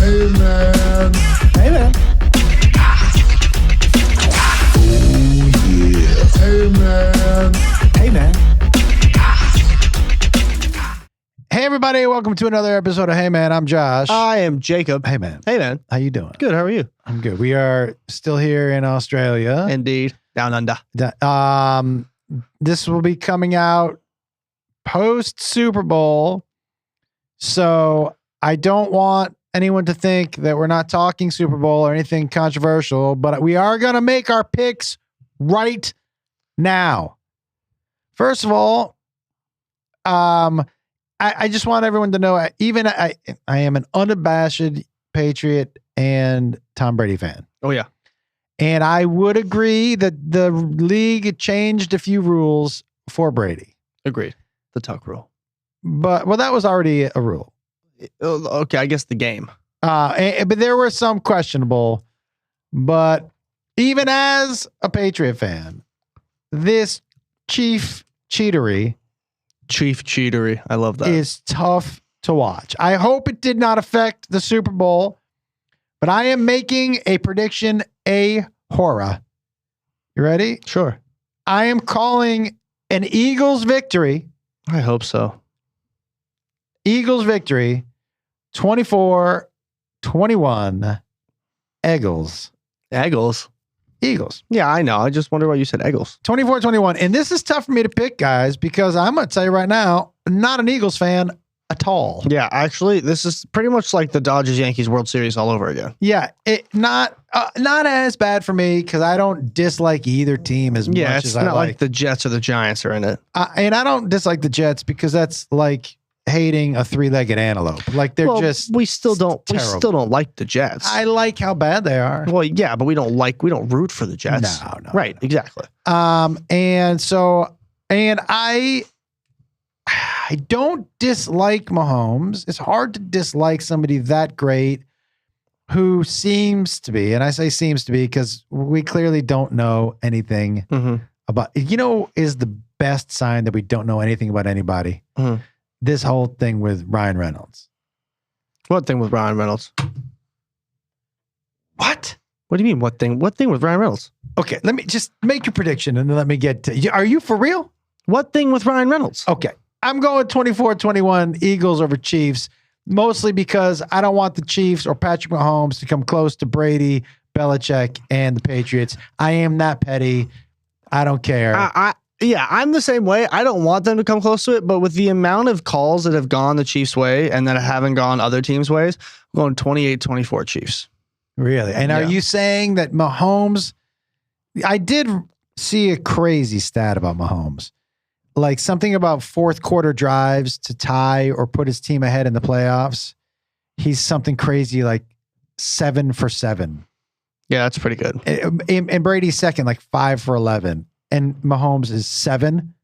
Hey man. Hey man. Oh yeah. Hey man. Hey man. Hey everybody, welcome to another episode of Hey Man. I'm Josh. I am Jacob. Hey man. Hey man. How you doing? Good. How are you? I'm good. We are still here in Australia. Indeed. Down under. This will be coming out post Super Bowl. So I don't want anyone to think that we're not talking Super Bowl or anything controversial, but we are going to make our picks right now. First of all, I just want everyone to know, I am an unabashed Patriot and Tom Brady fan. Oh, yeah. And I would agree that the league changed a few rules for Brady. Agreed. The tuck rule. But, well, that was already a rule. Okay, I guess the game. But there were some questionable. But even as a Patriot fan, this chief cheatery I love that. is tough to watch. I hope it did not affect the Super Bowl, but I am making a prediction, a horror. You ready? Sure. I am calling an Eagles victory. I hope so. Eagles victory, 24-21. Eagles. Eagles. Yeah, I know. I just wonder why you said Eagles. 24-21. And this is tough for me to pick, guys, because I'm going to tell you right now, not an Eagles fan at all. Yeah, actually, this is pretty much like the Dodgers-Yankees World Series all over again. Yeah, not as bad for me because I don't dislike either team as much as I like. Yeah, it's not like the Jets or the Giants are in it. And I don't dislike the Jets because that's like hating a three-legged antelope. Like we still don't like the Jets. I like how bad they are. Well, yeah, but we don't root for the Jets. No. Right, exactly. And I don't dislike Mahomes. It's hard to dislike somebody that great who seems to be, and I say seems to be because we clearly don't know anything about, is the best sign that we don't know anything about anybody. This whole thing with Ryan Reynolds. What thing with Ryan Reynolds? What? What do you mean, what thing? What thing with Ryan Reynolds? Okay, let me just make your prediction and then let me get to... Are you for real? What thing with Ryan Reynolds? Okay, I'm going 24-21 Eagles over Chiefs, mostly because I don't want the Chiefs or Patrick Mahomes to come close to Brady, Belichick, and the Patriots. I am that petty. I don't care. Yeah, I'm the same way. I don't want them to come close to it, but with the amount of calls that have gone the Chiefs' way and that haven't gone other teams' ways, I'm going 28-24 Chiefs. Really? And are you saying that Mahomes... I did see a crazy stat about Mahomes. Like something about fourth quarter drives to tie or put his team ahead in the playoffs. He's something crazy like 7 for 7. Yeah, that's pretty good. And Brady's second, like 5 for 11. And Mahomes is 7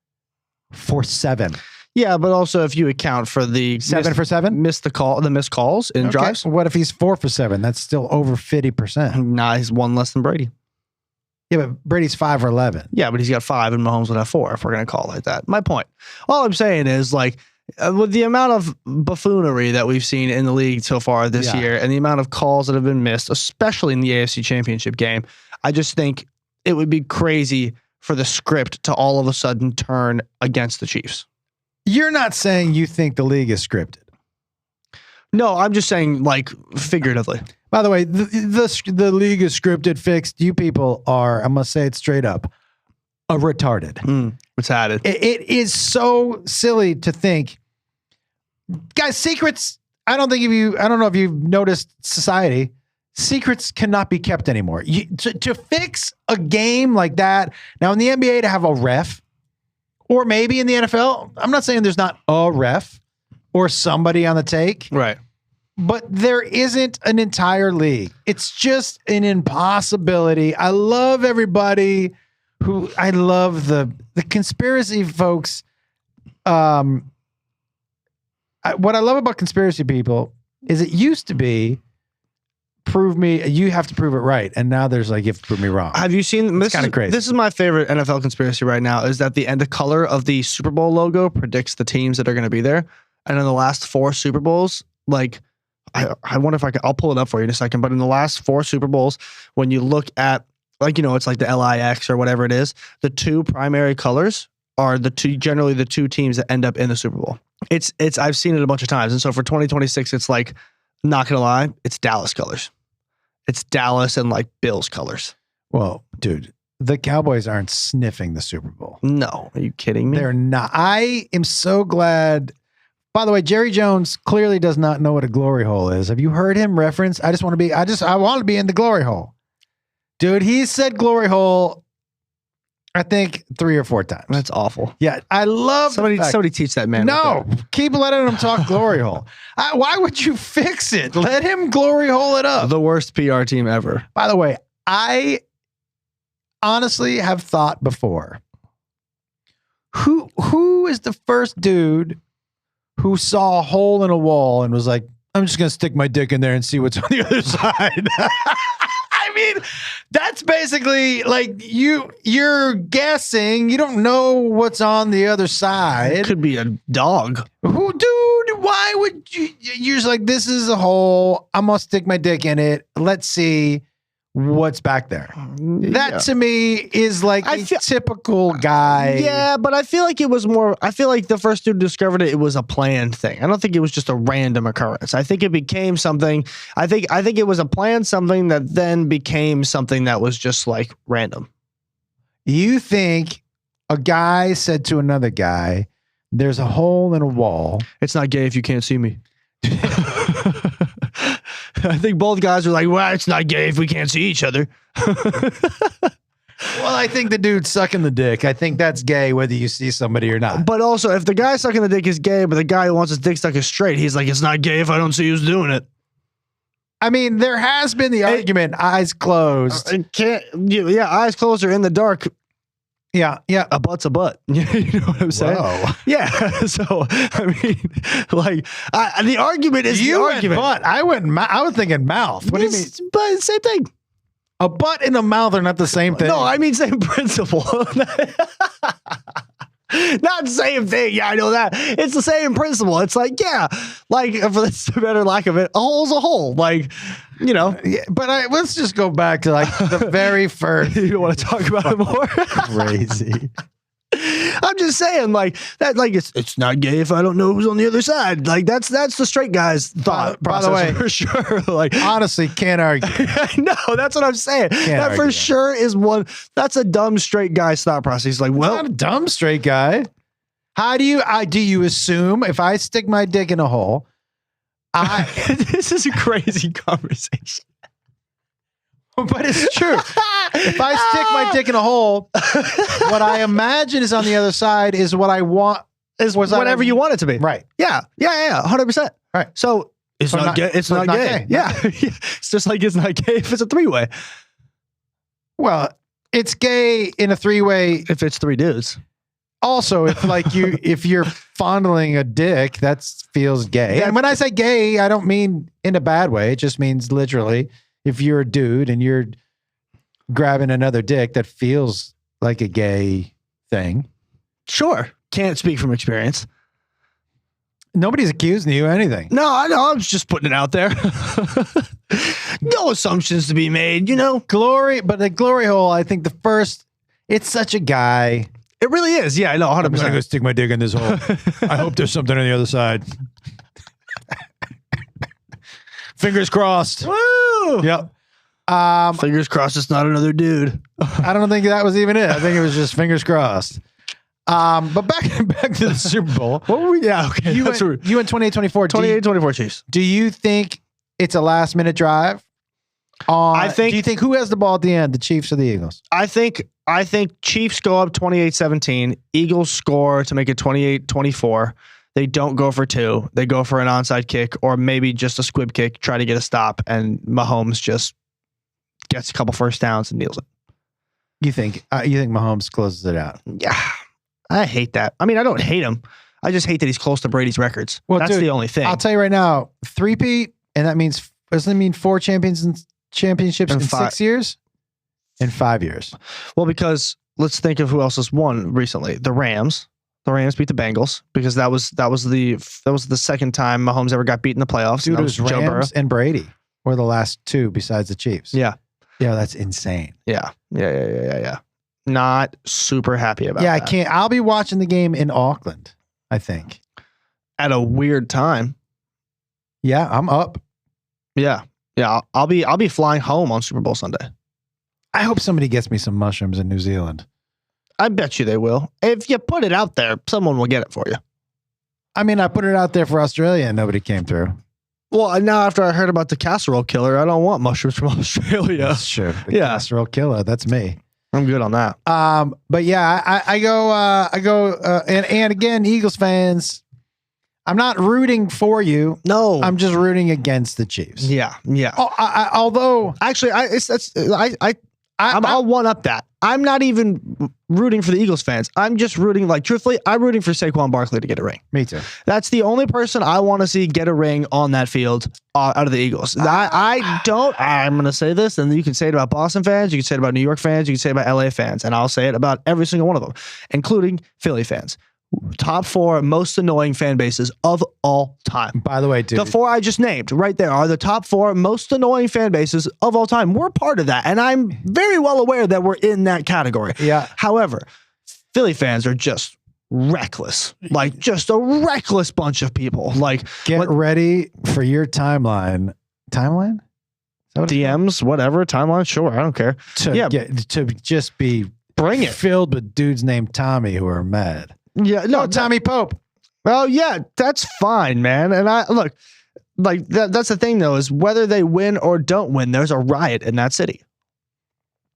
for 7. Yeah, but also if you account for the 7 for 7, missed calls in drives. What if he's 4 for 7? That's still over 50%. Nah, he's one less than Brady. Yeah, but Brady's 5 for 11. Yeah, but he's got 5 and Mahomes would have 4 if we're going to call it like that. My point. All I'm saying is like with the amount of buffoonery that we've seen in the league so far this year and the amount of calls that have been missed, especially in the AFC Championship game, I just think it would be crazy for the script to all of a sudden turn against the Chiefs. You're not saying you think the league is scripted. No, I'm just saying like figuratively. By the way, the league is scripted, fixed. You people are, I'm going to say it straight up, retarded. Retarded. It is so silly to think. Guys, secrets, I don't know if you've noticed society. Secrets cannot be kept anymore. To fix a game like that, now in the NBA to have a ref, or maybe in the NFL, I'm not saying there's not a ref or somebody on the take. Right. But there isn't an entire league. It's just an impossibility. I love everybody I love the conspiracy folks. What I love about conspiracy people is it used to be you have to prove it right. And now there's like, you have to prove me wrong. Have you seen this? Kind of crazy. This is my favorite NFL conspiracy right now is that the color of the Superbowl logo predicts the teams that are going to be there. And in the last 4 Super Bowls, like I wonder if I'll pull it up for you in a second. But in the last 4 Super Bowls, when you look at it's like the LIX or whatever it is, the 2 primary colors are generally the 2 teams that end up in the Super Bowl. It's I've seen it a bunch of times. And so for 2026, it's like, not gonna lie, it's Dallas colors. It's Dallas and like Bills colors. Well, dude, the Cowboys aren't sniffing the Super Bowl. No, are you kidding me? They're not. I am so glad. By the way, Jerry Jones clearly does not know what a glory hole is. Have you heard him reference? I want to be in the glory hole. Dude, he said glory hole, I think 3 or 4 times. That's awful. Yeah, I love somebody teach that man. No, keep letting him talk glory hole. Why would you fix it? Let him glory hole it up. The worst PR team ever. By the way, I honestly have thought before, who is the first dude who saw a hole in a wall and was like, I'm just going to stick my dick in there and see what's on the other side? I mean, that's basically like you're guessing. You don't know what's on the other side. It could be a dog. Dude, why would you? You're just like, this is a hole. I'm going to stick my dick in it. Let's see what's back there. That to me is like a typical guy. Yeah, but I feel like it was more. I feel like the first dude discovered it was a planned thing. I don't think it was just a random occurrence. I think it became something. I think it was a planned something that then became something that was just like random. You think a guy said to another guy, "There's a hole in a wall. It's not gay if you can't see me." I think both guys are like, well, it's not gay if we can't see each other. Well, I think the dude sucking the dick, I think that's gay whether you see somebody or not. But also, if the guy sucking the dick is gay, but the guy who wants his dick stuck is straight, he's like, it's not gay if I don't see who's doing it. I mean, there has been the argument, eyes closed. Eyes closed or in the dark. Yeah. A butt's a butt. You know what I'm saying? Whoa. Yeah. So, I mean, like, the argument is the argument. Butt. I was thinking mouth. What do you mean? But same thing. A butt and a mouth are not the same thing. No, I mean, same principle. Not the same thing. Yeah, I know that. It's the same principle. It's like, yeah, like, for the better lack of it, a hole's a hole. Like, you know. Yeah, but let's just go back to like the very first. You don't want to talk about it more? Crazy. I'm just saying, like, that, like, it's not gay if I don't know who's on the other side. Like, that's the straight guy's thought process. By the way, for sure. Like, honestly, can't argue. No, that's what I'm saying. That for sure is one. That's a dumb straight guy's thought process. He's like, well, not a dumb straight guy. How do you assume if I stick my dick in a hole? This is a crazy conversation. But it's true. If I stick my dick in a hole, what I imagine is on the other side is what I want. Is whatever you want it to be. Right. Yeah. 100%. Right. So it's not gay. It's not gay. Yeah. It's just like it's not gay if it's a 3-way. Well, it's gay in a 3-way if it's 3 dudes. Also, if you're fondling a dick, that feels gay. And when I say gay, I don't mean in a bad way. It just means literally, if you're a dude and you're grabbing another dick, that feels like a gay thing. Sure. Can't speak from experience. Nobody's accusing you of anything. No, I know. I'm just putting it out there. No assumptions to be made, you know. But the glory hole, I think it's such a guy. It really is. Yeah, I know. 100%. I'm going to go stick my dick in this hole. I hope there's something on the other side. Fingers crossed. Woo! Yep. Fingers crossed it's not another dude. I don't think that was even it. I think it was just fingers crossed. But back to the Super Bowl. What were we? Yeah, okay. You went 28-24. 28-24 Chiefs. Do you think it's a last minute drive? Do you think who has the ball at the end, the Chiefs or the Eagles? I think Chiefs go up 28-17. Eagles score to make it 28-24. They don't go for 2. They go for an onside kick or maybe just a squib kick, try to get a stop, and Mahomes just gets a couple first downs and kneels it. You think Mahomes closes it out? Yeah. I hate that. I mean, I don't hate him. I just hate that he's close to Brady's records. Well, that's the only thing. I'll tell you right now, 3-peat, and that means, doesn't it mean 4 championships in 6 years? In 5 years. Well, because let's think of who else has won recently. The Rams. The Rams beat the Bengals because that was the second time Mahomes ever got beat in the playoffs. Dude, and it that was Joe Burrow. Rams and Brady were the last two besides the Chiefs. Yeah. Yeah, that's insane. Yeah. Not super happy about Yeah, that. I can't. I'll be watching the game in Auckland, I think. At a weird time. Yeah, I'm up. Yeah. I'll be flying home on Super Bowl Sunday. I hope somebody gets me some mushrooms in New Zealand. I bet you they will. If you put it out there, someone will get it for you. I mean, I put it out there for Australia and nobody came through. Well, now after I heard about the casserole killer, I don't want mushrooms from Australia. That's true. The casserole killer. That's me. I'm good on that. But yeah, I go, and again, Eagles fans, I'm not rooting for you. No, I'm just rooting against the Chiefs. Yeah. Oh, although actually, I'll one up that. I'm not even rooting for the Eagles fans. I'm just rooting, truthfully, I'm rooting for Saquon Barkley to get a ring. Me too. That's the only person I want to see get a ring on that field out of the Eagles. I'm going to say this, and you can say it about Boston fans, you can say it about New York fans, you can say it about LA fans, and I'll say it about every single one of them, including Philly fans. Top 4 most annoying fan bases of all time. By the way, dude, the 4 I just named right there are the top 4 most annoying fan bases of all time. We're part of that, and I'm very well aware that we're in that category. Yeah. However, Philly fans are just reckless, just a reckless bunch of people. Get ready for your timeline. Timeline? DMs, whatever, timeline, sure, I don't care. To just be bring it filled with dudes named Tommy who are mad. Yeah, no, Tommy Pope. Oh yeah, that's fine, man. And I look, that's the thing though, is whether they win or don't win, there's a riot in that city.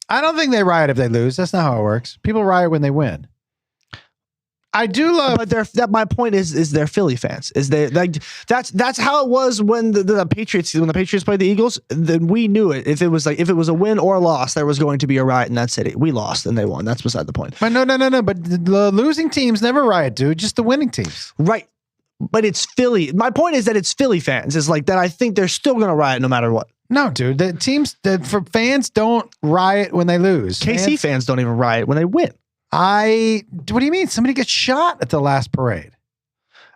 I don't think they riot if they lose. That's not how it works. People riot when they win. I do love, but my point is they're Philly fans. Is they that's how it was when the Patriots played the Eagles. Then we knew it. If it was a win or a loss, there was going to be a riot in that city. We lost and they won. That's beside the point. But no. But the losing teams never riot, dude. Just the winning teams, right? But it's Philly. My point is that it's Philly fans. Is that I think they're still going to riot no matter what. No, dude. The teams for fans don't riot when they lose. KC fans don't even riot when they win. What do you mean? Somebody gets shot at the last parade.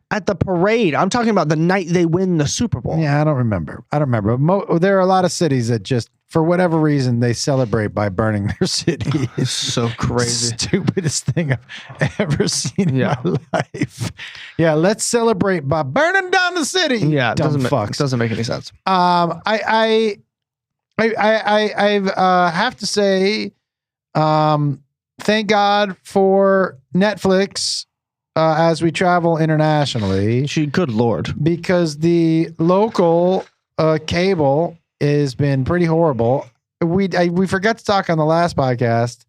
At the parade, I'm talking about the night they win the Super Bowl. Yeah, I don't remember. There are a lot of cities that just, for whatever reason, they celebrate by burning their city. It's so crazy. Stupidest thing I've ever seen in my life. Yeah, let's celebrate by burning down the city. Yeah, dumb fucks. Doesn't make any sense. I have to say, thank God for Netflix as we travel internationally. Good Lord. Because the local cable has been pretty horrible. We forgot to talk on the last podcast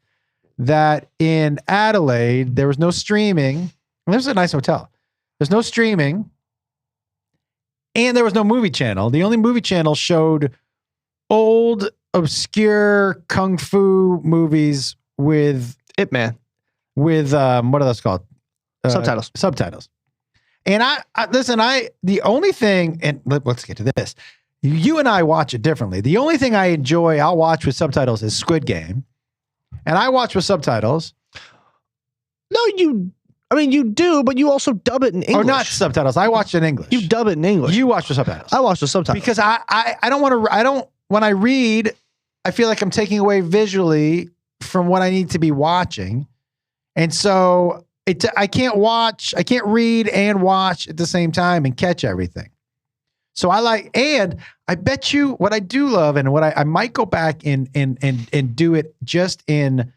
that in Adelaide, there was no streaming. There's a nice hotel. There's no streaming. And there was no movie channel. The only movie channel showed old, obscure kung fu movies with Ip Man. With what are those called? Subtitles. And the only thing, and let's get to this. You and I watch it differently. The only thing I'll watch with subtitles is Squid Game. And I watch with subtitles. No, you do, but you also dub it in English. Or not subtitles. I watch it in English. You dub it in English. You watch with subtitles. I watch with subtitles. Because when I read, I feel like I'm taking away visually from what I need to be watching. And so I can't read and watch at the same time and catch everything. So and I bet you what I do love and what I might go back and do it just in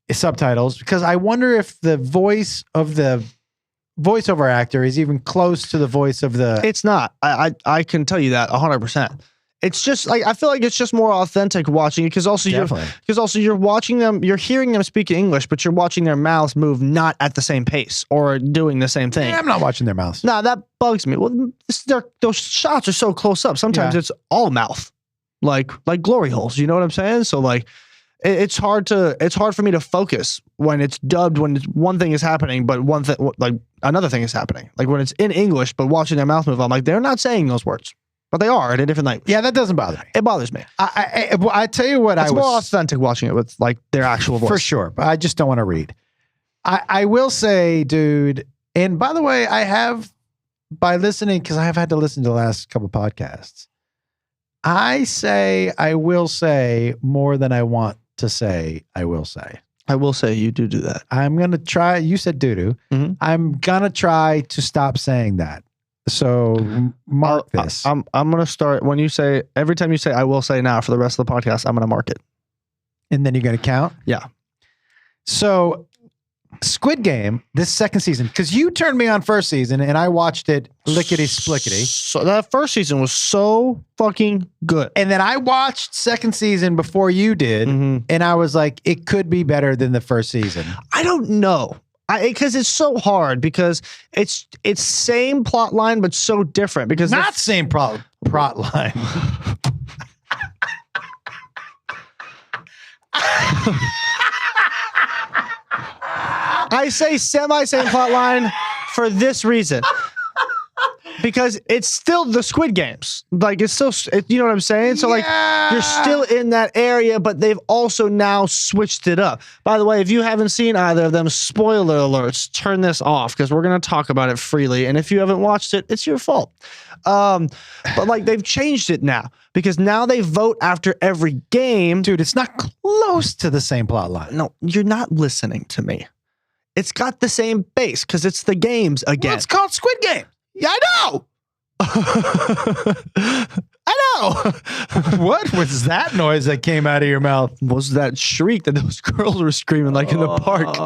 subtitles, because I wonder if the voice of the voiceover actor is even close to the voice of the. It's not. I can tell you that 100%. It's just I feel like it's just more authentic watching it because also you're watching them, you're hearing them speak English, but you're watching their mouths move not at the same pace or doing the same thing. Yeah, I'm not watching their mouths. No, that bugs me. Well, those shots are so close up. Sometimes it's all mouth, like glory holes. You know what I'm saying? So it's hard for me to focus when it's dubbed, when one thing is happening, but another thing is happening. Like when it's in English, but watching their mouth move, I'm like, they're not saying those words. But they are in a different language. Yeah, that doesn't bother me. It bothers me. I tell you what, it's more authentic watching it with their actual voice. For sure, but I just don't want to read. I will say, dude, and by the way, I have, by listening, because I have had to listen to the last couple podcasts, I will say more than I want to say I will say. I will say you do that. I'm going to try, you said doo-doo. Mm-hmm. I'm going to try to stop saying that. So mark this. I'm going to start, when you say, every time you say I will say now for the rest of the podcast, I'm going to mark it. And then you're going to count? Yeah. So Squid Game, this second season, because you turned me on first season and I watched it lickety-splickety. So that first season was so fucking good. And then I watched second season before you did, and I was like, it could be better than the first season. I don't know. Because it's so hard because it's same plot line but so different because not same plot line. I say semi-same plot line for this reason. Because it's still the Squid Games. Like, it's still, you know what I'm saying? So, like, you're still in that area, but they've also now switched it up. By the way, if you haven't seen either of them, spoiler alerts, turn this off because we're going to talk about it freely. And if you haven't watched it, it's your fault. But, like, they've changed it now because now they vote after every game. Dude, it's not close to the same plot line. No, you're not listening to me. It's got the same base because it's the games again. Well, it's called Squid Game. Yeah, I know. I know. What was that noise that came out of your mouth? Was that shriek that those girls were screaming like in the park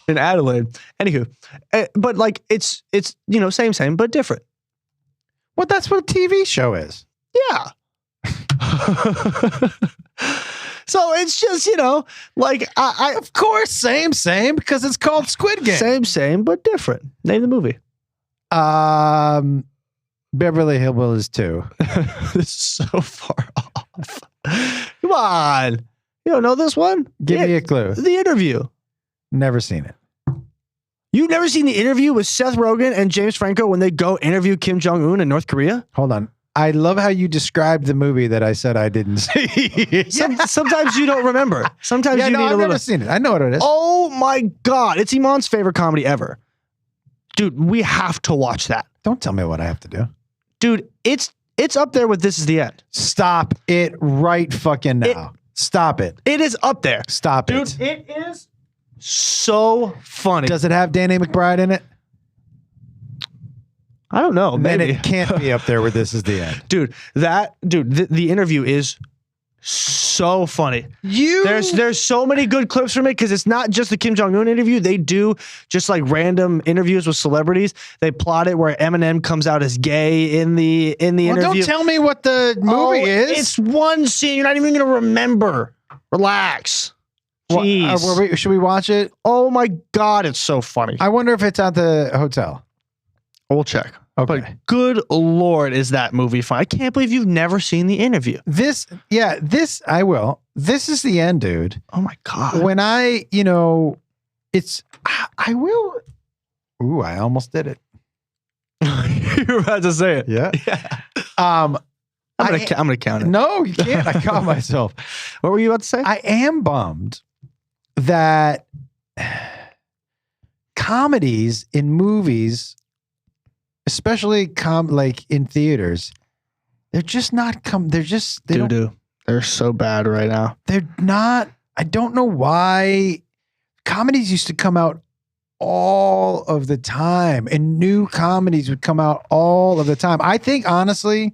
in Adelaide? Anywho, but like it's you know same but different. Well, that's what a TV show is. Yeah. So it's just, you know, like I of course same because it's called Squid Game. Same but different. Name the movie. Beverly Hillbillies 2. This is so far off. Come on. You don't know this one? Give me a clue. The Interview. Never seen it. You've never seen The Interview with Seth Rogen and James Franco when they go interview Kim Jong-un in North Korea? Hold on. I love how you described the movie that I said I didn't see. Sometimes you don't remember. Sometimes you need I've never seen it. I know what it is. Oh my God. It's Iman's favorite comedy ever. Dude, we have to watch that. Don't tell me what I have to do. Dude, it's up there with This Is the End. Stop it right fucking now. Stop it. It is up there. Stop it. Dude, it is so funny. Does it have Danny McBride in it? I don't know. Then Maybe. it can't be up there with This Is the End. Dude, the Interview is so funny. There's so many good clips from it because it's not just the Kim Jong-un interview. They do just like random interviews with celebrities. They plot it where Eminem comes out as gay in the interview. Don't tell me what the movie is. It's one scene. You're not even going to remember. Relax. Jeez. Should we watch it? Oh my God, it's so funny. I wonder if it's at the hotel. We'll check. Okay. But good Lord, is that movie fun? I can't believe you've never seen The Interview. This I will. This is the end, dude. Oh my God. When I will. Ooh, I almost did it. You were about to say it. Yeah. I'm gonna count it. No, you can't. I caught myself. What were you about to say? I am bummed that comedies in movies, especially like in theaters, they're just not They're so bad right now. They're not. I don't know why. Comedies used to come out all of the time, and new comedies would come out all of the time. I think honestly,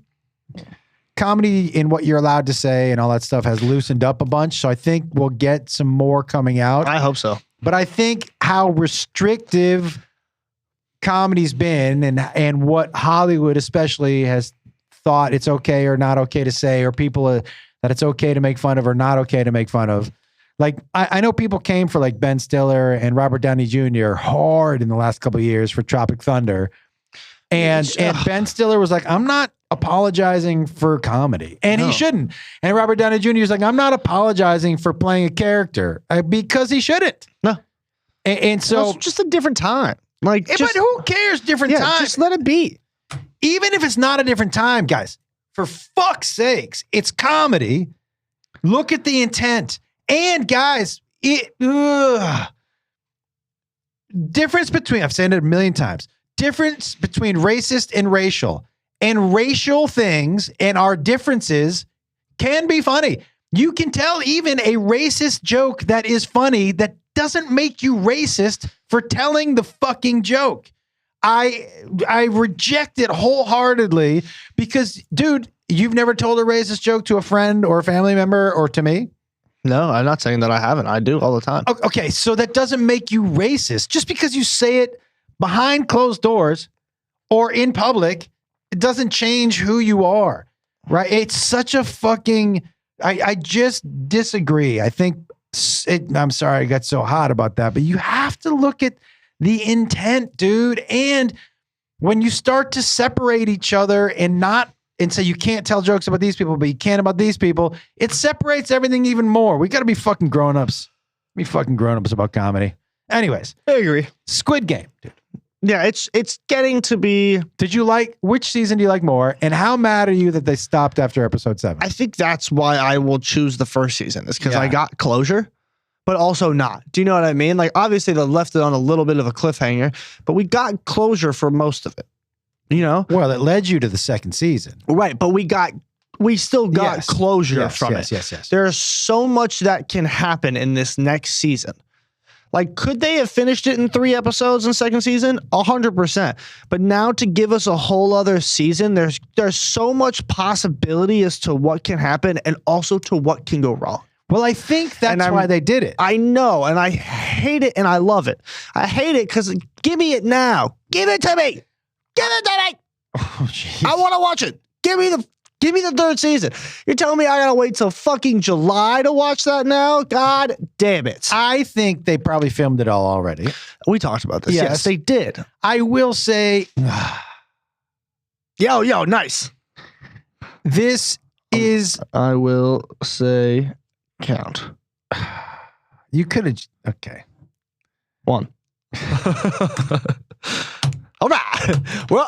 comedy in what you're allowed to say and all that stuff has loosened up a bunch. So I think we'll get some more coming out. I hope so. But I think how restrictive comedy's been and what Hollywood especially has thought it's okay or not okay to say, or people that it's okay to make fun of or not okay to make fun of. Like, I know people came for like Ben Stiller and Robert Downey Jr. hard in the last couple of years for Tropic Thunder. And Ben Stiller was like, I'm not apologizing for comedy. And he shouldn't. And Robert Downey Jr. is like, I'm not apologizing for playing a character because he shouldn't. No. And so it's just a different time. Like, but who cares? Different time. Just let it be. Even if it's not a different time, guys, for fuck's sakes, it's comedy. Look at the intent. And guys, difference between, I've said it a million times, difference between racist and racial things and our differences can be funny. You can tell even a racist joke that is funny that doesn't make you racist for telling the fucking joke. I reject it wholeheartedly because, dude, you've never told a racist joke to a friend or a family member or to me? No, I'm not saying that I haven't. I do all the time. Okay, so that doesn't make you racist. Just because you say it behind closed doors or in public, it doesn't change who you are, right? It's such a fucking... I just disagree. I think... I'm sorry I got so hot about that, but you have to look at the intent, dude. And when you start to separate each other and say you can't tell jokes about these people, but you can about these people, it separates everything even more. We got to be fucking grown-ups. Be fucking grown-ups about comedy. Anyways. I agree. Squid Game, dude. Yeah, it's getting to be... Which season do you like more? And how mad are you that they stopped after episode 7? I think that's why I will choose the first season, is because I got closure, but also not. Do you know what I mean? Like, obviously they left it on a little bit of a cliffhanger, but we got closure for most of it. You know? Well, it led you to the second season. Right, but we still got closure from it. Yes. There's so much that can happen in this next season. Like, could they have finished it in 3 episodes in second season? 100%. But now to give us a whole other season, there's so much possibility as to what can happen and also to what can go wrong. Well, I think that's why they did it. I know, and I hate it, and I love it. I hate it because give me it now. Give it to me. Give it to me. Oh, jeez. I want to watch it. Give me the third season. You're telling me I gotta wait till fucking July to watch that now? God damn it. I think they probably filmed it all already. We talked about this. Yes, they did. I will say, yo, nice. This is... I will say count. You could have... Okay. 1. All right. We're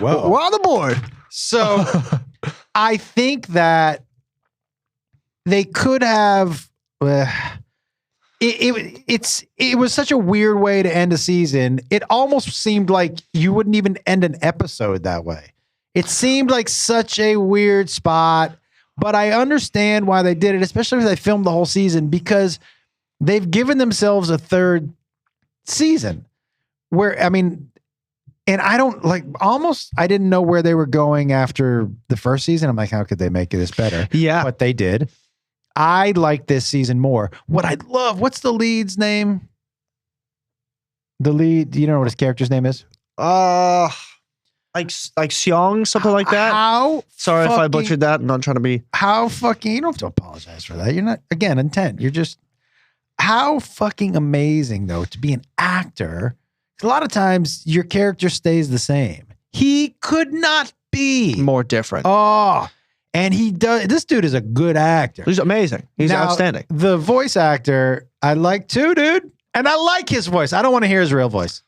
on the board. So I think that they could have... It was such a weird way to end a season. It almost seemed like you wouldn't even end an episode that way. It seemed like such a weird spot, but I understand why they did it, especially if they filmed the whole season, because they've given themselves a third season where, I mean, and I don't like I didn't know where they were going after the first season. I'm like, how could they make this better? Yeah. But they did. I like this season more. What I love, what's the lead's name? The lead, do you know what his character's name is? Like Seong, something like that. Sorry if I butchered that. I'm not trying to be. You don't have to apologize for that. You're not, again, intent. You're just, how fucking amazing though to be an actor. A lot of times your character stays the same. He could not be More different. Oh, and he does. This dude is a good actor. He's amazing. He's outstanding. The voice actor I like too, dude. And I like his voice. I don't want to hear his real voice.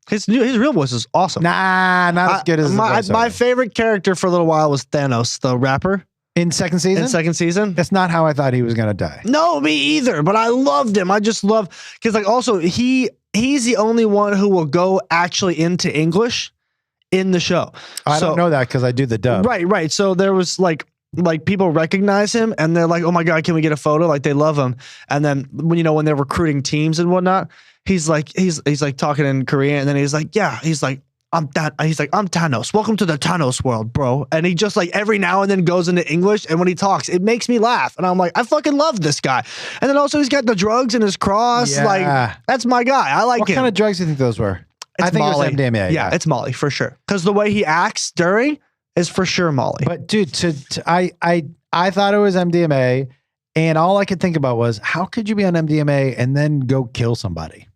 His real voice is awesome. Nah, not as good as my favorite character for a little while was Thanos, the rapper. In second season? That's not how I thought he was going to die. No, me either. But I loved him. I just love, because like also he's the only one who will go actually into English in the show. I don't know that because I do the dub. Right. So there was like people recognize him and they're like, oh my God, can we get a photo? Like they love him. And then when they're recruiting teams and whatnot, he's like talking in Korean and then he's like, I'm Thanos. Welcome to the Thanos world, bro. And he just like every now and then goes into English. And when he talks, it makes me laugh. And I'm like, I fucking love this guy. And then also he's got the drugs in his cross. Yeah. Like, that's my guy. I like him. What kind of drugs do you think those were? I think Molly. it was MDMA. Yeah, it's Molly for sure. Because the way he acts during is for sure Molly. But dude, I thought it was MDMA. And all I could think about was, how could you be on MDMA and then go kill somebody?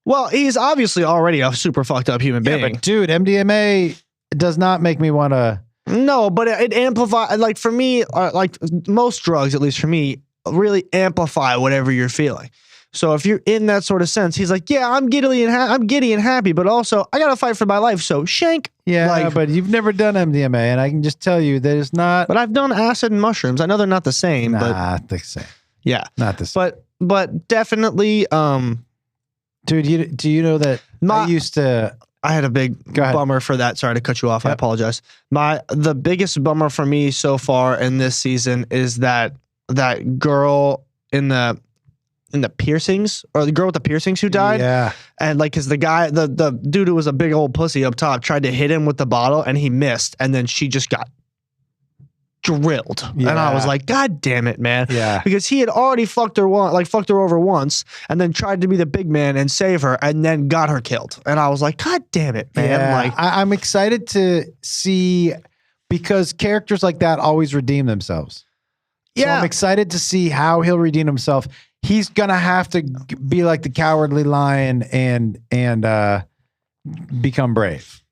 Well, he's obviously already a super fucked up human being. Yeah, but dude, MDMA does not make me want to. No, but it amplifies, like for me, like most drugs, at least for me, really amplify whatever you're feeling. So if you're in that sort of sense, he's like, yeah, I'm giddy and happy, but also I got to fight for my life. So shank. Yeah, but you've never done MDMA, and I can just tell you that it's not. But I've done acid and mushrooms. I know they're not the same. Not the same. Yeah. Not the same. But definitely, Dude, do you know that I used to... I had a big bummer for that. Sorry to cut you off. I apologize. The biggest bummer for me so far in this season is that girl in the piercings, or the girl with the piercings who died. Yeah. And like, cause the guy, the dude who was a big old pussy up top tried to hit him with the bottle and he missed. And then she just got drilled. Yeah. And I was like, God damn it, man. Yeah. Because he had already fucked her over once and then tried to be the big man and save her and then got her killed. And I was like, God damn it, man. Yeah. Like, I'm excited to see, because characters like that always redeem themselves. So I'm excited to see how he'll redeem himself. He's gonna have to be like the cowardly lion and become brave,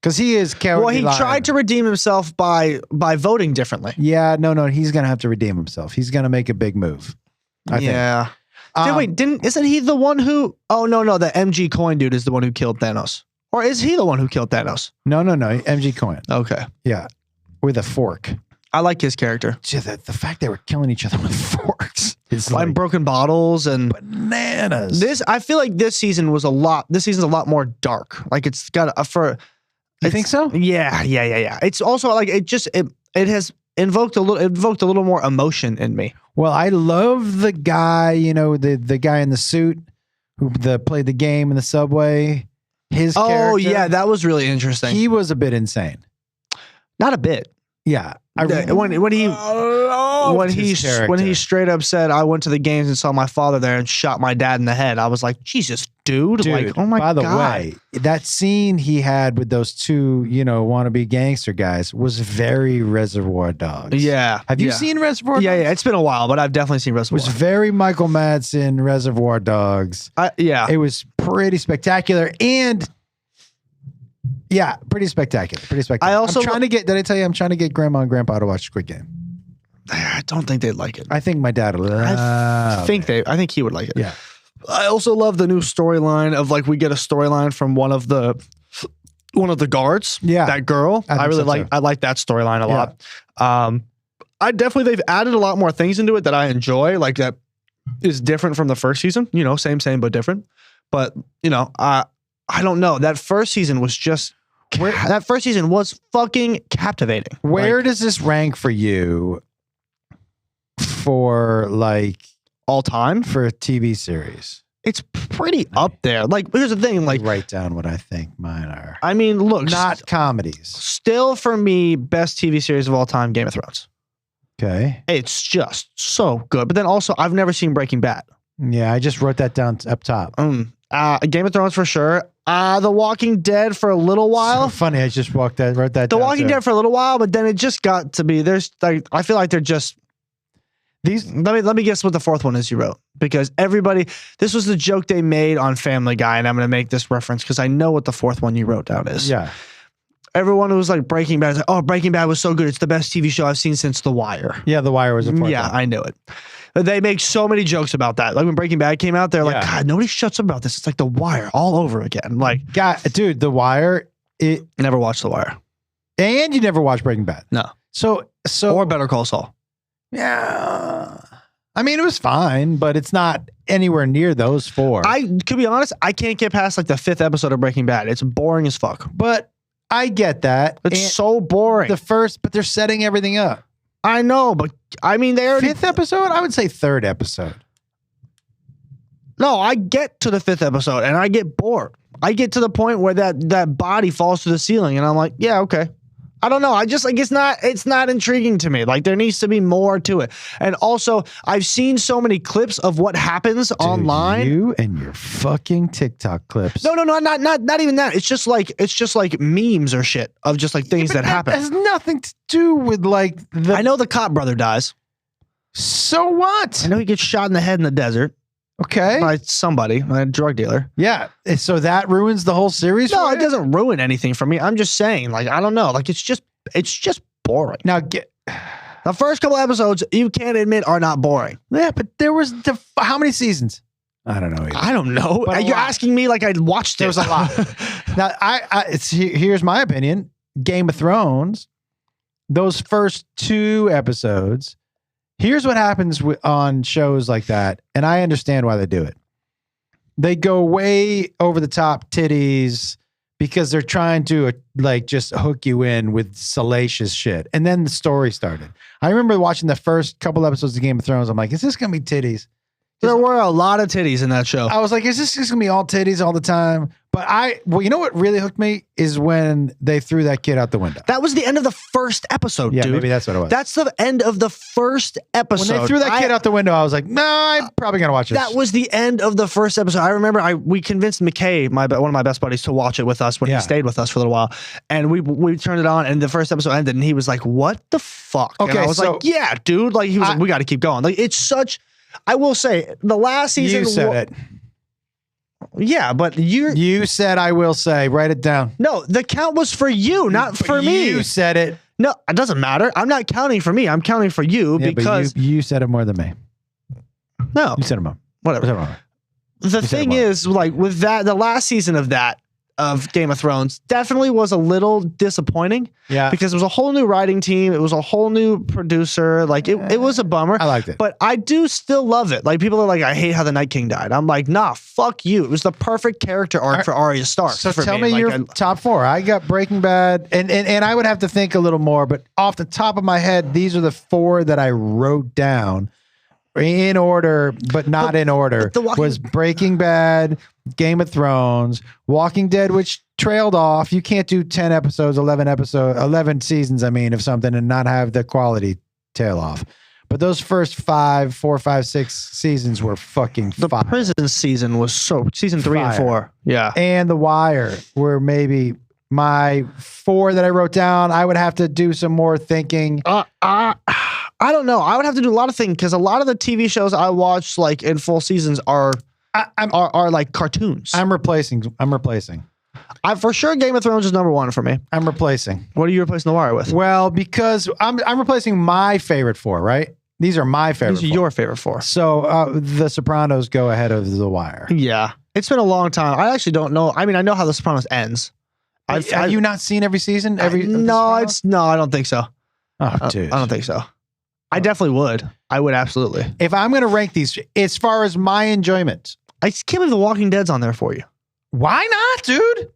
because he is cowardly. Well, he tried to redeem himself by voting differently. Yeah, no, he's gonna have to redeem himself. He's gonna make a big move. I think. Isn't he the one who? Oh no, the MG Coin dude is the one who killed Thanos, or is he the one who killed Thanos? No, MG Coin. Okay, yeah, with a fork. I like his character. Gee, the fact they were killing each other with forks is like and broken bottles and bananas. I feel like this season's a lot more dark. Like it's got You think so? Yeah. It's also like it has invoked a little more emotion in me. Well, I love the guy, the guy in the suit who played the game in the subway. His character. Oh yeah, that was really interesting. He was a bit insane. Not a bit. Yeah. When he straight up said, I went to the games and saw my father there and shot my dad in the head. I was like, Jesus, dude. Like, oh my God. By the way, that scene he had with those two, wannabe gangster guys was very Reservoir Dogs. Yeah. Have you seen Reservoir Dogs? Yeah. It's been a while, but I've definitely seen Reservoir. It was very Michael Madsen, Reservoir Dogs. Yeah. It was pretty spectacular and... Yeah, pretty spectacular. Did I tell you I'm trying to get Grandma and Grandpa to watch Squid Game? I don't think they'd like it. I think my dad will. I think he would like it. Yeah. I also love the new storyline of like we get a storyline from one of the guards. Yeah. That girl. I like that storyline a lot. They've added a lot more things into it that I enjoy. Like that is different from the first season. Same but different. But I don't know. That first season was fucking captivating. Where does this rank for you for like all time for a TV series? It's pretty up there. Like, here's the thing. Like, write down what I think mine are. I mean, look, not comedies. Still, for me, best TV series of all time, Game of Thrones. Okay, it's just so good. But then also, I've never seen Breaking Bad. Yeah, I just wrote that down up top. Game of Thrones for sure. The Walking Dead for a little while. So funny, I just wrote that down. The Walking Dead for a little while, but then it just got to be I feel like they're just these. Let me guess what the fourth one is you wrote, because this was the joke they made on Family Guy, and I'm going to make this reference because I know what the fourth one you wrote down is. Yeah. Everyone who was like Breaking Bad is like, oh, Breaking Bad was so good. It's the best TV show I've seen since The Wire. Yeah, The Wire was the fourth one. I knew it. They make so many jokes about that. Like when Breaking Bad came out, they're like, God, nobody shuts up about this. It's like The Wire all over again. Like, God, dude, The Wire. Never watched The Wire. And you never watched Breaking Bad. No. So or Better Call Saul. Yeah. I mean, it was fine, but it's not anywhere near those four. To be honest, I can't get past like the 5th episode of Breaking Bad. It's boring as fuck. But I get that. It's so boring. But they're setting everything up. I know, but I mean, they already... 5th episode? I would say 3rd episode. No, I get to the 5th episode and I get bored. I get to the point where that body falls to the ceiling and I'm like, yeah, okay. I don't know. I just like, it's not intriguing to me. Like there needs to be more to it. And also I've seen so many clips of what happens online. You and your fucking TikTok clips. No, not even that. It's just like memes or shit of just like things that happen. It has nothing to do with like I know the cop brother dies. So what? I know he gets shot in the head in the desert. Okay. By somebody, a drug dealer. Yeah. So that ruins the whole series? No, it doesn't ruin anything for me. I'm just saying, like, I don't know. Like, it's just boring. Now, the first couple episodes, you can't admit, are not boring. Yeah, but there was how many seasons? I don't know. I don't know. You're asking me like I watched it. There was a lot. Now, here's my opinion. Game of Thrones, those first 2 episodes, here's what happens on shows like that, and I understand why they do it. they go way over the top titties because they're trying to like just hook you in with salacious shit. And then the story started. I remember watching the first couple episodes of Game of Thrones. I'm like, is this going to be titties? There were a lot of titties in that show. I was like, is this just going to be all titties all the time? But well, you know what really hooked me is when they threw that kid out the window. That was the end of the first episode, Yeah, dude. maybe that's what it was. That's the end of the first episode. When they threw that kid out the window, I was like, no, I'm probably going to watch this. That was the end of the first episode. I remember we convinced McKay, one of my best buddies, to watch it with us when he stayed with us for a little while. And we turned it on and the first episode ended and he was like, what the fuck? Okay, and I was like, yeah, dude. Like he was like, we got to keep going. Like it's such, I will say the last season. You said it. Yeah, but you said I will say. Write it down. No, the count was for you, not for me. You said it. No, it doesn't matter. I'm not counting for me. I'm counting for you because but you said it more than me. No, you said it more. Whatever. The thing is, like with that, the last season of Game of Thrones definitely was a little disappointing. Yeah, because it was a whole new writing team. It was a whole new producer. Like it was a bummer. I liked it, but I do still love it. Like people are like, I hate how the Night King died. I'm like, nah, fuck you. It was the perfect character arc for Arya Stark. So tell me your top four. I got Breaking Bad, and I would have to think a little more, but off the top of my head, these are the four that I wrote down in order, but not in order. Was Breaking Bad, Game of Thrones, Walking Dead, which trailed off. You can't do 10 episodes, 11 seasons, of something and not have the quality tail off. But those first 4, 5, 6 seasons were fucking fire. The prison season was season 3 and 4. Yeah. And The Wire were maybe my 4 that I wrote down. I would have to do some more thinking. I don't know. I would have to do a lot of things because a lot of the TV shows I watch like in full seasons are like cartoons. I'm replacing. For sure Game of Thrones is number one for me. I'm replacing. What are you replacing The Wire with? Well, because I'm replacing my favorite 4, right? These are my favorite. These are your favorite 4. So The Sopranos go ahead of The Wire. Yeah. It's been a long time. I actually don't know. I mean, I know how The Sopranos ends. Have you not seen every season? No, I don't think so. Oh, dude. I don't think so. I definitely would. I would absolutely. If I'm going to rank these as far as my enjoyment, I just can't believe The Walking Dead's on there for you. Why not, dude?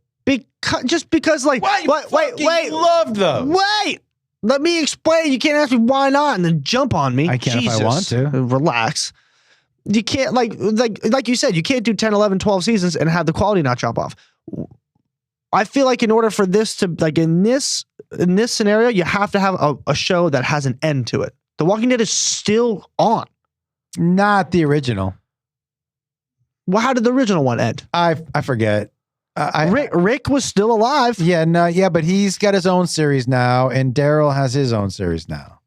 Because like, wait, love those. Wait, let me explain. You can't ask me why not and then jump on me. I can if I want to. Relax. You can't like you said, you can't do 10, 11, 12 seasons and have the quality not drop off. I feel like in order for this to like in this scenario, you have to have a show that has an end to it. The Walking Dead is still on. Not the original. Well, how did the original one end? I forget. Rick was still alive. Yeah, but he's got his own series now, and Daryl has his own series now.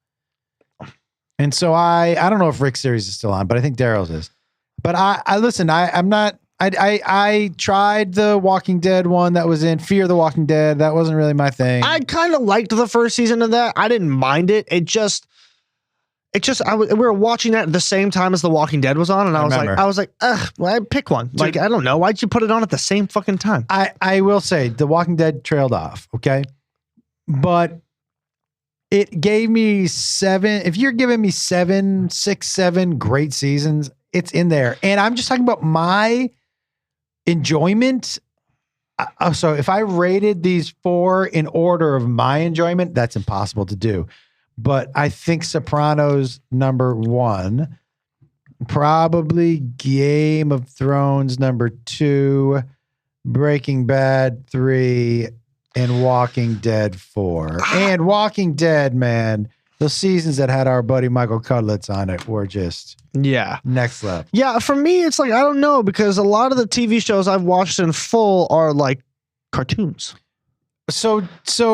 And so I don't know if Rick's series is still on, but I think Daryl's is. But I'm not. I tried the Walking Dead one that was in Fear the Walking Dead. That wasn't really my thing. I kind of liked the first season of that. I didn't mind it. We were watching that at the same time as The Walking Dead was on, and I was like, ugh, well, I'd pick one. Like, I don't know. Why'd you put it on at the same fucking time? I will say The Walking Dead trailed off, okay? But it gave me 7. If you're giving me 6, 7 great seasons, it's in there. And I'm just talking about my enjoyment. So if I rated these 4 in order of my enjoyment, that's impossible to do. But I think Sopranos number 1, probably Game of Thrones number 2, Breaking Bad 3, and Walking Dead 4. And Walking Dead, man, those seasons that had our buddy Michael Cudlitz on it were just next level. Yeah, for me, it's like, I don't know, because a lot of the TV shows I've watched in full are like cartoons. So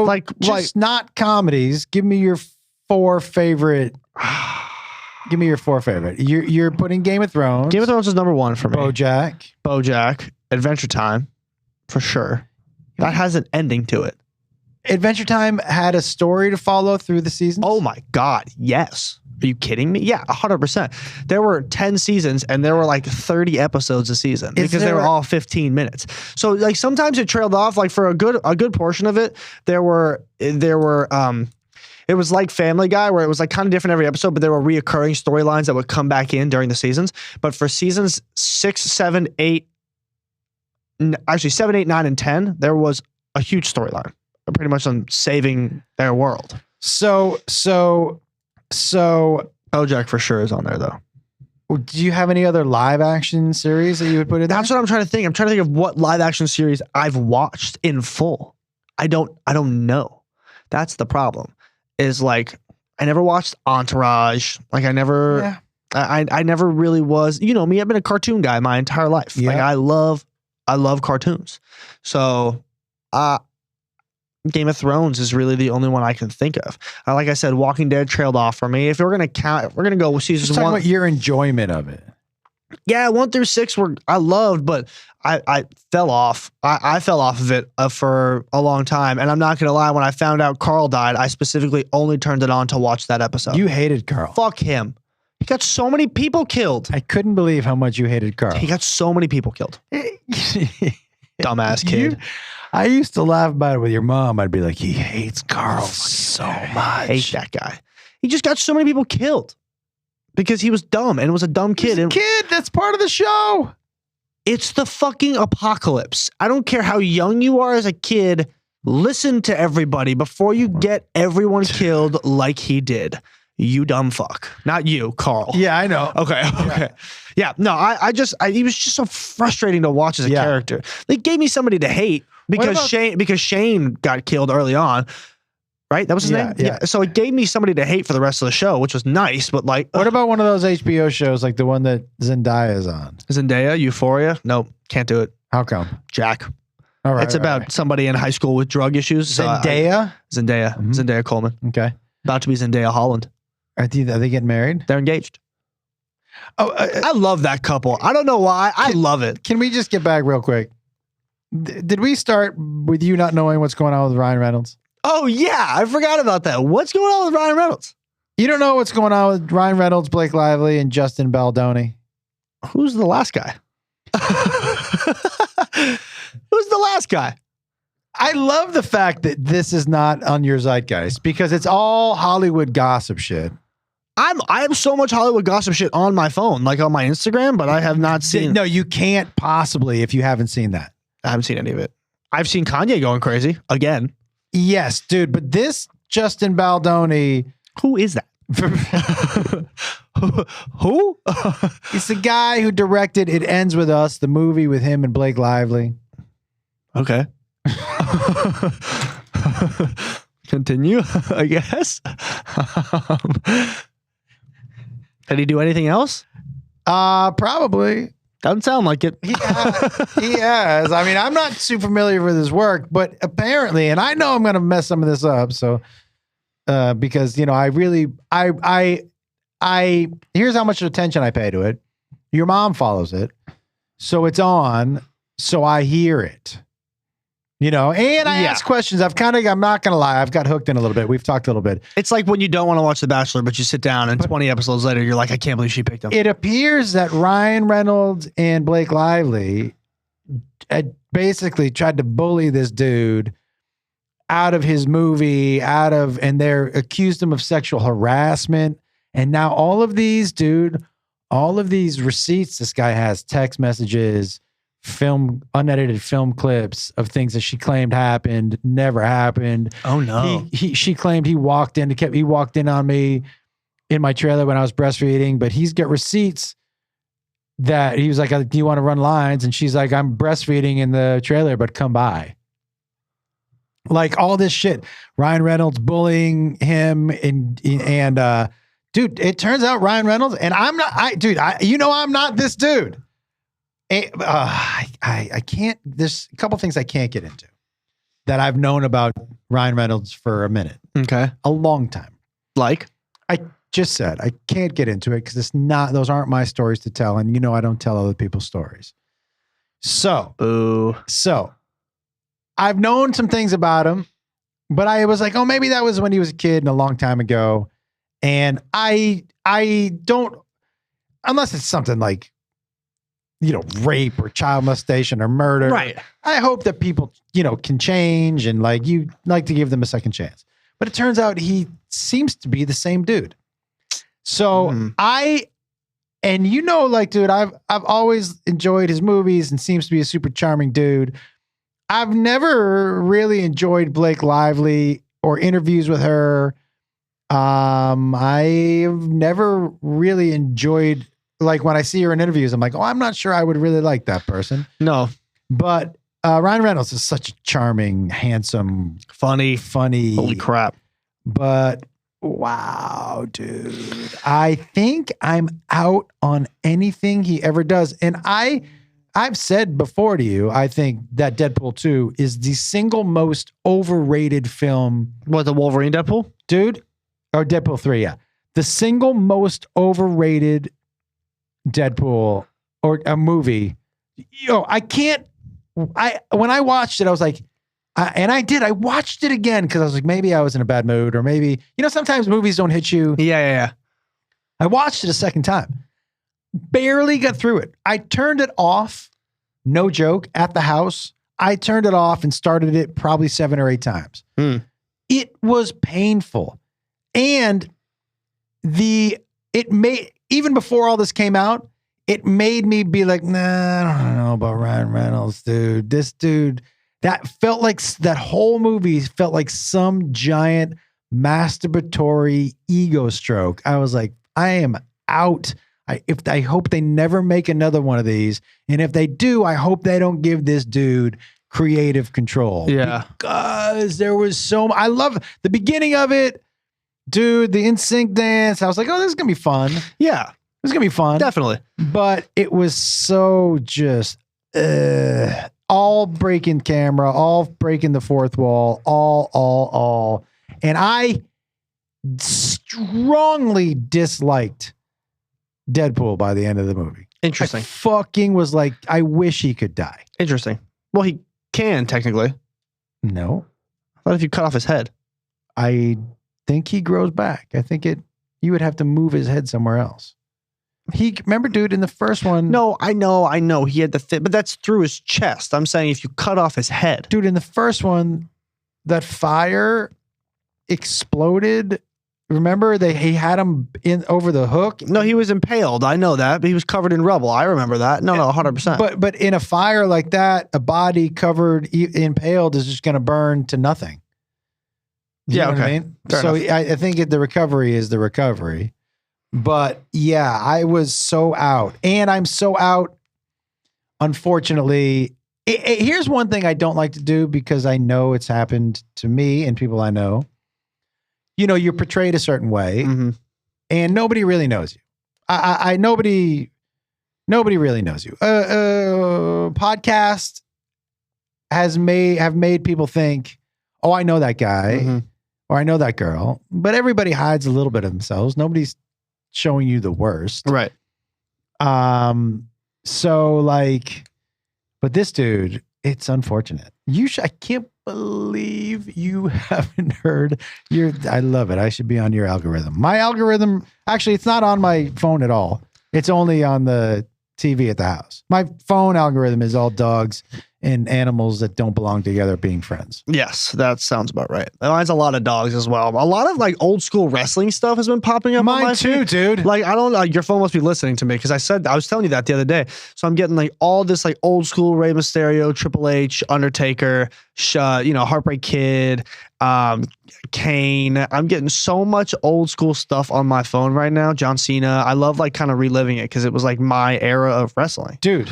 like not comedies. Give me your 4 favorite. Give me your 4 favorite. You're putting Game of Thrones. Game of Thrones is number 1 for me. BoJack. Adventure Time, for sure. That has an ending to it. Adventure Time had a story to follow through the seasons? Oh my God, yes. Are you kidding me? Yeah, 100%. There were 10 seasons and there were like 30 episodes a season because they were all 15 minutes. So like sometimes it trailed off. Like for a good portion of it, it was like Family Guy, where it was like kind of different every episode, but there were reoccurring storylines that would come back in during the seasons. But for seasons 6, 7, 8, actually 7, 8, 9, and 10, there was a huge storyline, pretty much on saving their world. So BoJack for sure is on there though. do you have any other live action series that you would put in there? That's what I'm trying to think. I'm trying to think of what live action series I've watched in full. I don't know. That's the problem. Is like I never watched Entourage. Like I never I never really was, you know me, I've been a cartoon guy my entire life. Yeah. Like I love cartoons. So Game of Thrones is really the only one I can think of. Like I said, Walking Dead trailed off for me. If we're gonna count, if we're gonna go with Just season talking 1. about your enjoyment of it. Yeah, 1 through 6 were I loved, but I fell off. I fell off of it for a long time, and I'm not gonna lie. When I found out Carl died, I specifically only turned it on to watch that episode. You hated Carl. Fuck him. He got so many people killed. I couldn't believe how much you hated Carl. He got so many people killed. Dumbass kid. I used to laugh about it with your mom. I'd be like, he hates Carl so much. I hate that guy. He just got so many people killed because he was dumb and was a dumb kid. He's a kid, that's part of the show. It's the fucking apocalypse. I don't care how young you are as a kid. Listen to everybody before you get everyone killed like he did. You dumb fuck. Not you, Carl. Yeah, I know. Okay. Yeah. No, he was just so frustrating to watch as a character. They gave me somebody to hate because Shane got killed early on. Right? That was his name? Yeah. So it gave me somebody to hate for the rest of the show, which was nice, but like. What about one of those HBO shows like the one that Zendaya is on? Zendaya, Euphoria? Nope. Can't do it. How come? Jack. All right. It's about somebody in high school with drug issues. Zendaya? Zendaya. Mm-hmm. Zendaya Coleman. Okay. About to be Zendaya Holland. Are they getting married? They're engaged. Oh, I love that couple. I don't know why. I love it. Can we just get back real quick? Did we start with you not knowing what's going on with Ryan Reynolds? Oh, yeah. I forgot about that. What's going on with Ryan Reynolds? You don't know what's going on with Ryan Reynolds, Blake Lively, and Justin Baldoni? Who's the last guy? Who's the last guy? I love the fact that this is not on your zeitgeist because it's all Hollywood gossip shit. I have so much Hollywood gossip shit on my phone, like on my Instagram, but I have not seen. No, you can't possibly if you haven't seen that. I haven't seen any of it. I've seen Kanye going crazy again. Yes, dude. But this Justin Baldoni. Who is that? Who? He's the guy who directed It Ends With Us, the movie with him and Blake Lively. Okay. Continue, I guess. Did he do anything else? Probably. Doesn't sound like it. He has. I mean, I'm not too familiar with his work, but apparently, and I know I'm going to mess some of this up. So, because, you know, here's how much attention I pay to it. Your mom follows it. So it's on. So I hear it. You know, and I ask questions. I'm not going to lie. I've got hooked in a little bit. We've talked a little bit. It's like when you don't want to watch The Bachelor, but you sit down and 20 episodes later, you're like, I can't believe she picked him. It appears that Ryan Reynolds and Blake Lively basically tried to bully this dude out of his movie, and they're accused him of sexual harassment. And now all of these receipts this guy has, text messages, unedited film clips of things that she claimed happened, never happened. Oh no. She claimed he walked in on me in my trailer when I was breastfeeding, but he's got receipts that he was like, do you want to run lines? And she's like, I'm breastfeeding in the trailer, but come by. Like all this shit. Ryan Reynolds bullying him and dude, it turns out Ryan Reynolds, and I'm not this dude. I can't. There's a couple things I can't get into that I've known about Ryan Reynolds for a minute. Okay, a long time. Like I just said, I can't get into it because those aren't my stories to tell, and I don't tell other people's stories. So I've known some things about him, but I was like, oh, maybe that was when he was a kid and a long time ago, and I don't, unless it's something like, rape or child molestation or murder. Right. I hope that people, can change and you like to give them a second chance. But it turns out he seems to be the same dude. So I And like, dude, I've always enjoyed his movies and seems to be a super charming dude. I've never really enjoyed Blake Lively or interviews with her. I've never really enjoyed, like, when I see her in interviews, I'm like, oh, I'm not sure I would really like that person. No. But Ryan Reynolds is such a charming, handsome, funny. Holy crap. But wow, dude, I think I'm out on anything he ever does. And I've said before to you, I think that Deadpool 2 is the single most overrated film. What, the Wolverine Deadpool? Dude, or Deadpool 3, yeah. The single most overrated Deadpool or a movie. When I watched it, I was like, I watched it again because I was like, maybe I was in a bad mood, or maybe, sometimes movies don't hit you. Yeah. I watched it a second time. Barely got through it. I turned it off, no joke, at the house. I turned it off and started it probably 7 or 8 times. It was painful. And even before all this came out, it made me be like, nah, I don't know about Ryan Reynolds, dude. This dude, that felt like, that whole movie felt like some giant masturbatory ego stroke. I was like, I am out. I hope they never make another one of these. And if they do, I hope they don't give this dude creative control. Yeah. Because there was I love the beginning of it. Dude, the NSYNC dance. I was like, oh, this is going to be fun. Yeah. This is going to be fun. Definitely. But it was so just all breaking camera, all breaking the fourth wall, all. And I strongly disliked Deadpool by the end of the movie. Interesting. I fucking was like, I wish he could die. Interesting. Well, he can technically. No. What if you cut off his head? I think he grows back. I think you would have to move his head somewhere else. Remember, dude, in the first one. No, I know. He had but that's through his chest. I'm saying if you cut off his head. Dude, in the first one, that fire exploded. Remember, he had him over the hook. No, he was impaled. I know that, but he was covered in rubble. I remember that. No, 100%. But in a fire like that, a body covered, impaled is just going to burn to nothing. You know what I mean? So I think the recovery is the recovery. But yeah, I was so out. And I'm so out, unfortunately. Here's one thing I don't like to do because I know it's happened to me and people I know. You're portrayed a certain way, and nobody really knows you. Nobody really knows you. Podcast have made people think, oh, I know that guy, or I know that girl. But everybody hides a little bit of themselves. Nobody's showing you the worst, right? So but this dude, it's unfortunate. I can't believe you haven't heard I love it. I should be on your algorithm. My algorithm, actually, it's not on my phone at all. It's only on the TV at the house. My phone algorithm is all dogs and animals that don't belong together being friends. Yes, that sounds about right. Mine's a lot of dogs as well. A lot of old school wrestling stuff has been popping up. Mine on my too, feed. dude. I don't your phone must be listening to me because I was telling you that the other day. So I'm getting all this old school Rey Mysterio, Triple H, Undertaker, Heartbreak Kid, Kane. I'm getting so much old school stuff on my phone right now. John Cena. I love kind of reliving it because it was my era of wrestling. Dude,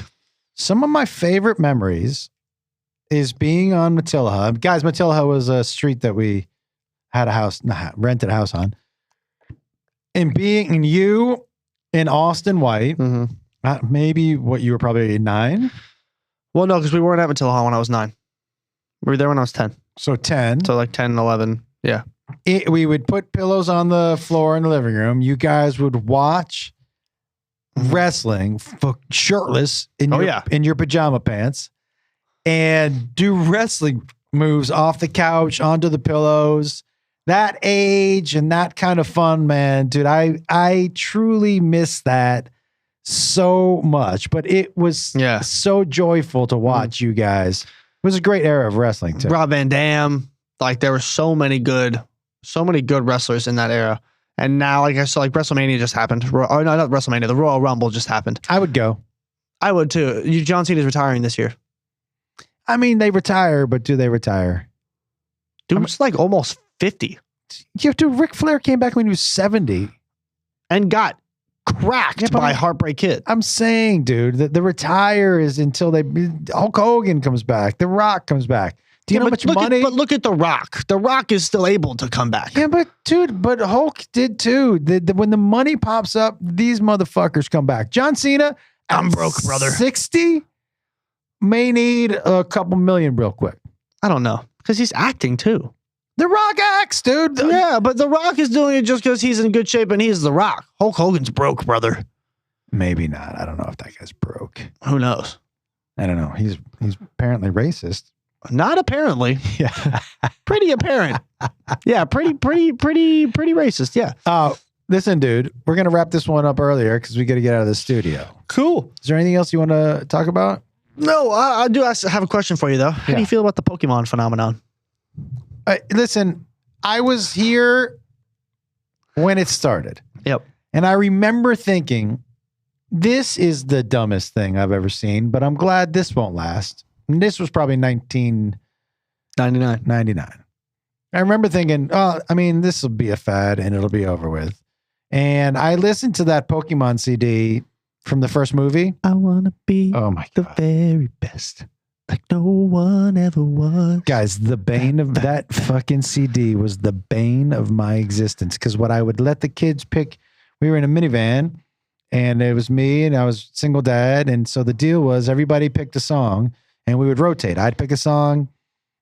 some of my favorite memories is being on Matilha. Guys, Matilha was a street that we had rented a house on. And being you and Austin White, maybe what you were probably 9. Well, no, because we weren't at Matilha when I was 9. We were there when I was 10. So 10. So 10, 11. Yeah. We would put pillows on the floor in the living room. You guys would watch wrestling shirtless in your pajama pants and do wrestling moves off the couch onto the pillows. That age and that kind of fun, man, dude. I truly miss that so much, but it was so joyful to watch you guys. It was a great era of wrestling too. Rob Van Dam, there were so many good wrestlers in that era. And now, like I saw, like WrestleMania just happened. Or no, not WrestleMania. The Royal Rumble just happened. I would go. I would too. John Cena's retiring this year. I mean, they retire, but do they retire? Dude's like almost 50. Dude, Ric Flair came back when he was 70. And got cracked by Heartbreak Kid. I'm saying, dude, that the retire is until Hulk Hogan comes back. The Rock comes back. Do you know how much money? But look at The Rock. The Rock is still able to come back. Yeah, but dude, but Hulk did too. When the money pops up, these motherfuckers come back. John Cena, I'm broke, brother. 60 may need a couple million real quick. I don't know. Because he's acting too. The Rock acts, dude. Yeah, but The Rock is doing it just because he's in good shape and he's The Rock. Hulk Hogan's broke, brother. Maybe not. I don't know if that guy's broke. Who knows? I don't know. He's apparently racist. Not apparently. Yeah. Pretty apparent. Yeah, pretty racist. Yeah. Listen, dude, we're going to wrap this one up earlier because we got to get out of the studio. Cool. Is there anything else you want to talk about? No, I do have a question for you, though. How do you feel about the Pokemon phenomenon? Listen, I was here when it started. Yep. And I remember thinking, this is the dumbest thing I've ever seen, but I'm glad this won't last. And this was probably 1999. I remember thinking, this will be a fad and it'll be over with. And I listened to that Pokemon CD from the first movie. I want to be the very best, like no one ever was. Guys, the bane of that fucking CD was the bane of my existence. Because what I would let the kids pick, we were in a minivan and it was me and I was single dad. And so the deal was everybody picked a song and we would rotate. I'd pick a song,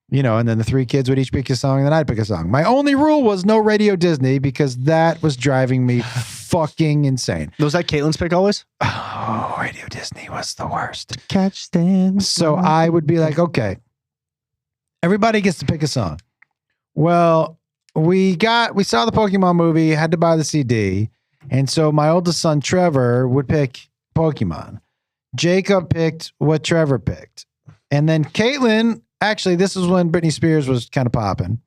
and then the three kids would each pick a song and then I'd pick a song. My only rule was no Radio Disney because that was driving me fucking insane. Was that Caitlin's pick always? Oh, Radio Disney was the worst. Catch them. So I would be like, okay, everybody gets to pick a song. Well, we saw the Pokemon movie, had to buy the CD. And so my oldest son, Trevor, would pick Pokemon. Jacob picked what Trevor picked. And then Caitlin, actually, this is when Britney Spears was kind of popping.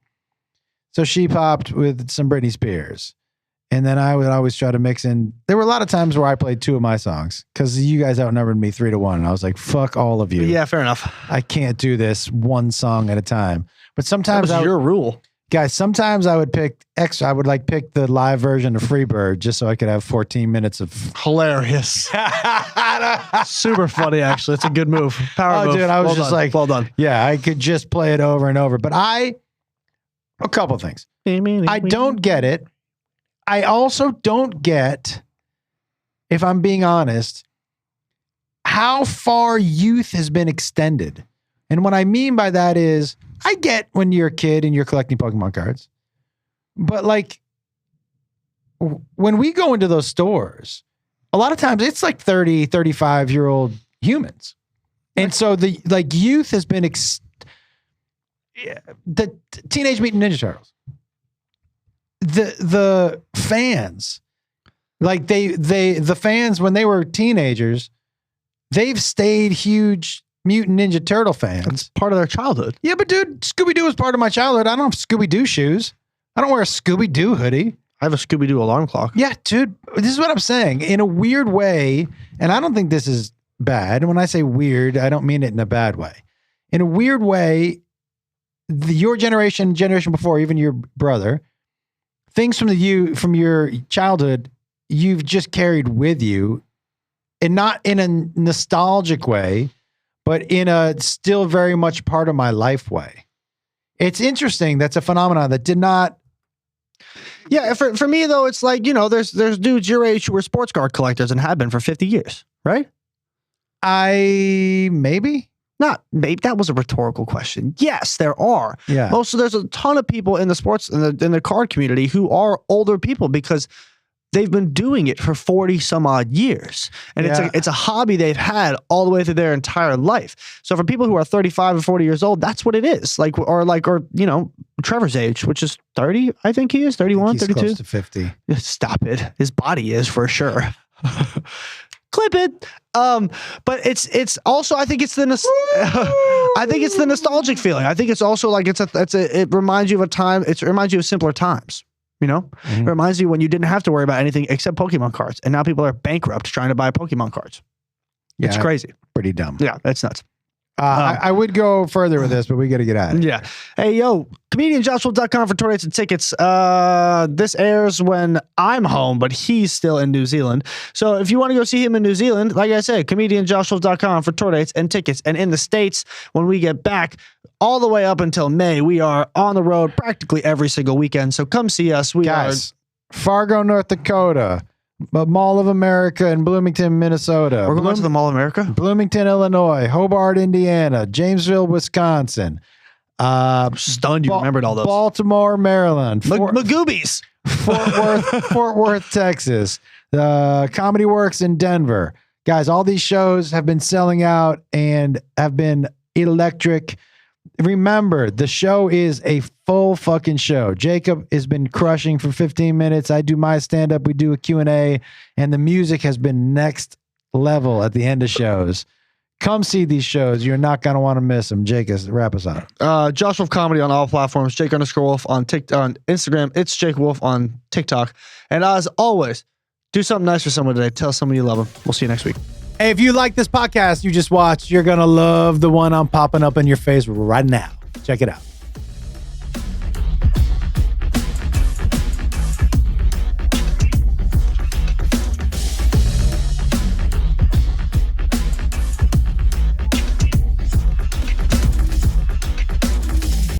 So she popped with some Britney Spears. And then I would always try to mix in. There were a lot of times where I played two of my songs because you guys outnumbered me 3-1. And I was like, fuck all of you. Yeah, fair enough. I can't do this one song at a time. But sometimes that was your rule. Guys, sometimes I would pick extra. I would pick the live version of Freebird just so I could have 14 minutes of hilarious. Super funny, actually. It's a good move. Power move. Dude, I was well done. Yeah, I could just play it over and over. But a couple things. I don't get it. I also don't get, if I'm being honest, how far youth has been extended. And what I mean by that is, I get when you're a kid and you're collecting Pokemon cards. But when we go into those stores, a lot of times it's like 30, 35-year-old humans. And so the youth has been the Teenage Mutant Ninja Turtles. The fans, the fans when they were teenagers, they've stayed huge Mutant Ninja Turtle fans. It's part of their childhood. Yeah, but dude, Scooby-Doo was part of my childhood. I don't have Scooby-Doo shoes. I don't wear a Scooby-Doo hoodie. I have a Scooby-Doo alarm clock. Yeah, dude, this is what I'm saying. In a weird way, and I don't think this is bad. When I say weird, I don't mean it in a bad way. In a weird way, your generation before, even your brother, things from your childhood, you've just carried with you, and not in a nostalgic way, but in a still very much part of my life way. It's interesting. That's a phenomenon that did not. Yeah, for me though, it's like, there's dudes your age who were sports card collectors and have been for 50 years, right? Maybe. Not maybe. That was a rhetorical question. Yes, there are. Yeah. Also, there's a ton of people in the sports in the card community who are older people because they've been doing it for 40 some odd years. And it's a hobby they've had all the way through their entire life. So for people who are 35 or 40 years old, that's what it is. Or Trevor's age, which is 30, I think he is, 31, 32. Close to 50. Stop it. His body is for sure. Clip it. But it's also, I think it's the nostalgic feeling. I think it's also it reminds you of a time. It reminds you of simpler times. You know, it reminds you when you didn't have to worry about anything except Pokemon cards, and now people are bankrupt trying to buy Pokemon cards. Yeah, It's crazy. Pretty dumb. Yeah, it's nuts. I would go further with this, but we got to get out of it. Yeah. Hey, yo, comedianjoshua.com for tour dates and tickets. This airs when I'm home, but he's still in New Zealand. So if you want to go see him in New Zealand, like I said, comedianjoshua.com for tour dates and tickets. And in the States, when we get back, all the way up until May, we are on the road practically every single weekend. So come see us. We Guys, Fargo, North Dakota, Mall of America in Bloomington, Minnesota. We're going to the Mall of America? Bloomington, Illinois, Hobart, Indiana, Jamesville, Wisconsin. Stunned you remembered all those. Baltimore, Maryland. Magoobies. Fort Worth, Texas. Comedy Works in Denver. Guys, all these shows have been selling out and have been electric. Remember, the show is a full fucking show. Jacob has been crushing for 15 minutes. I do my stand-up. We do a Q&A. And the music has been next level at the end of shows. Come see these shows. You're not going to want to miss them. Jacob, wrap us up. Josh Wolf Comedy on all platforms. Jake_Wolf on Instagram. It's Jake Wolf on TikTok. And as always, do something nice for someone today. Tell someone you love them. We'll see you next week. Hey, if you like this podcast you just watched, you're going to love the one I'm popping up in your face right now. Check it out.